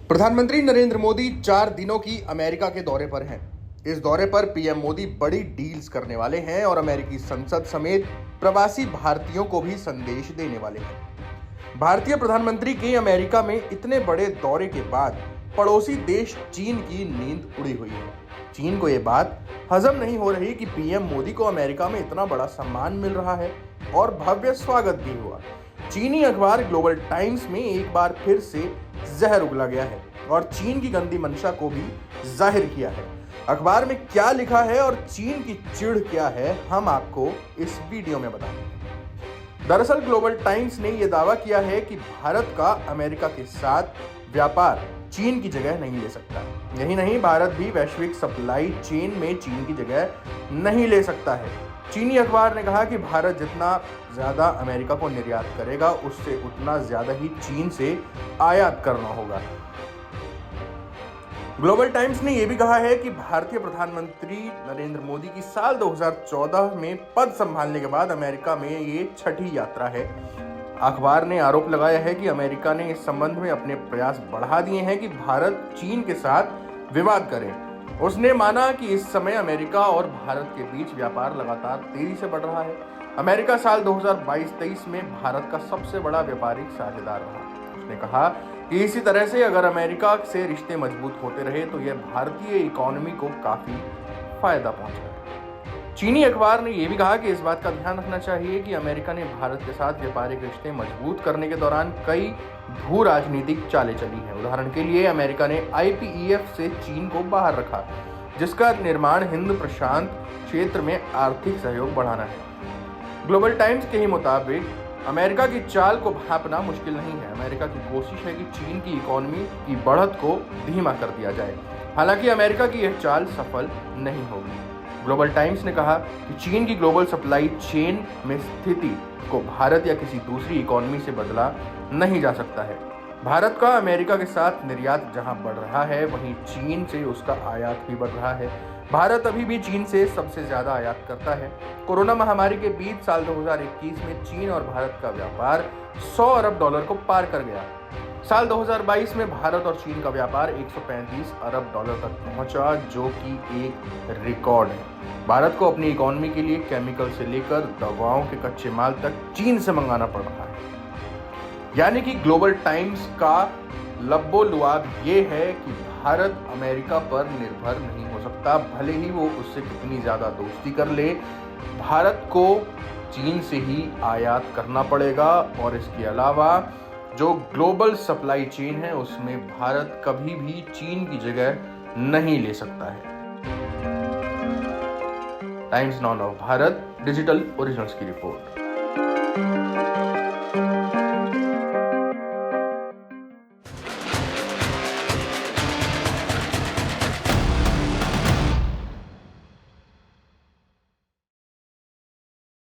प्रधानमंत्री नरेंद्र मोदी 4 दिनों की अमेरिका के दौरे पर हैं। इस दौरे पर पीएम मोदी बड़ी डील्स करने वाले हैं और अमेरिकी संसद समेत प्रवासी भारतीयों को भी संदेश देने वाले हैं। भारतीय प्रधानमंत्री के अमेरिका में इतने बड़े दौरे के बाद पड़ोसी देश चीन की नींद उड़ी हुई है। चीन को यह बात हजम नहीं हो रही कि पीएम मोदी को अमेरिका में इतना बड़ा सम्मान मिल रहा है और भव्य स्वागत भी हुआ। चीनी अखबार ग्लोबल टाइम्स में एक बार फिर से जहर उगला गया है और चीन की गंदी मंशा को भी जाहिर किया है। अखबार में क्या लिखा है और चीन की चिढ़ क्या है, हम आपको इस वीडियो में बताते हैं। दरअसल ग्लोबल टाइम्स ने यह दावा किया है कि भारत का अमेरिका के साथ व्यापार चीन की जगह नहीं ले सकता। यही नहीं, भारत भी वैश्विक सप्लाई चेन में चीन की जगह नहीं ले सकता है। चीनी अखबार ने कहा कि भारत जितना ज्यादा अमेरिका को निर्यात करेगा, उससे उतना ज्यादा ही चीन से आयात करना होगा। ग्लोबल टाइम्स ने यह भी कहा है कि भारतीय प्रधानमंत्री नरेंद्र मोदी की साल 2014 में पद संभालने के बाद अमेरिका में ये छठी यात्रा है। अखबार ने आरोप लगाया है कि अमेरिका ने इस संबंध में अपने प्रयास बढ़ा दिए हैं कि भारत चीन के साथ विवाद करे। उसने माना कि इस समय अमेरिका और भारत के बीच व्यापार लगातार तेजी से बढ़ रहा है। अमेरिका साल 2022-23 में भारत का सबसे बड़ा व्यापारिक साझेदार रहा। उसने कहा कि इसी तरह से अगर अमेरिका से रिश्ते मजबूत होते रहे तो यह भारतीय इकोनॉमी को काफी फायदा पहुंचाएगा। चीनी अखबार ने यह भी कहा कि इस बात का ध्यान रखना चाहिए कि अमेरिका ने भारत के साथ व्यापारिक रिश्ते मजबूत करने के दौरान कई भू राजनीतिक चालें चली हैं। उदाहरण के लिए अमेरिका ने IPEF से चीन को बाहर रखा, जिसका निर्माण हिंद प्रशांत क्षेत्र में आर्थिक सहयोग बढ़ाना है। ग्लोबल टाइम्स के ही मुताबिक अमेरिका की चाल को भांपना मुश्किल नहीं है। अमेरिका की कोशिश है कि चीन की इकोनॉमी की बढ़त को धीमा कर दिया जाए। हालांकि अमेरिका की यह चाल सफल नहीं होगी। ग्लोबल टाइम्स ने कहा कि चीन की ग्लोबल सप्लाई चेन में स्थिति को भारत या किसी दूसरी इकोनॉमी से बदला नहीं जा सकता है। भारत का अमेरिका के साथ निर्यात जहां बढ़ रहा है, वहीं चीन से उसका आयात भी बढ़ रहा है। भारत अभी भी चीन से सबसे ज्यादा आयात करता है। कोरोना महामारी के बीच साल 2021 में चीन और भारत का व्यापार $100 अरब को पार कर गया। साल 2022 में भारत और चीन का व्यापार $135 अरब तक पहुंचा, जो कि एक रिकॉर्ड है। भारत को अपनी इकोनॉमी के लिए केमिकल से लेकर दवाओं के कच्चे माल तक चीन से मंगाना पड़ रहा है। यानी कि ग्लोबल टाइम्स का लब्बो-लुआब ये है कि भारत अमेरिका पर निर्भर नहीं हो सकता, भले ही वो उससे कितनी ज्यादा दोस्ती कर ले। भारत को चीन से ही आयात करना पड़ेगा और इसके अलावा जो ग्लोबल सप्लाई चेन है उसमें भारत कभी भी चीन की जगह नहीं ले सकता है। Times now Bharat digital originals की रिपोर्ट।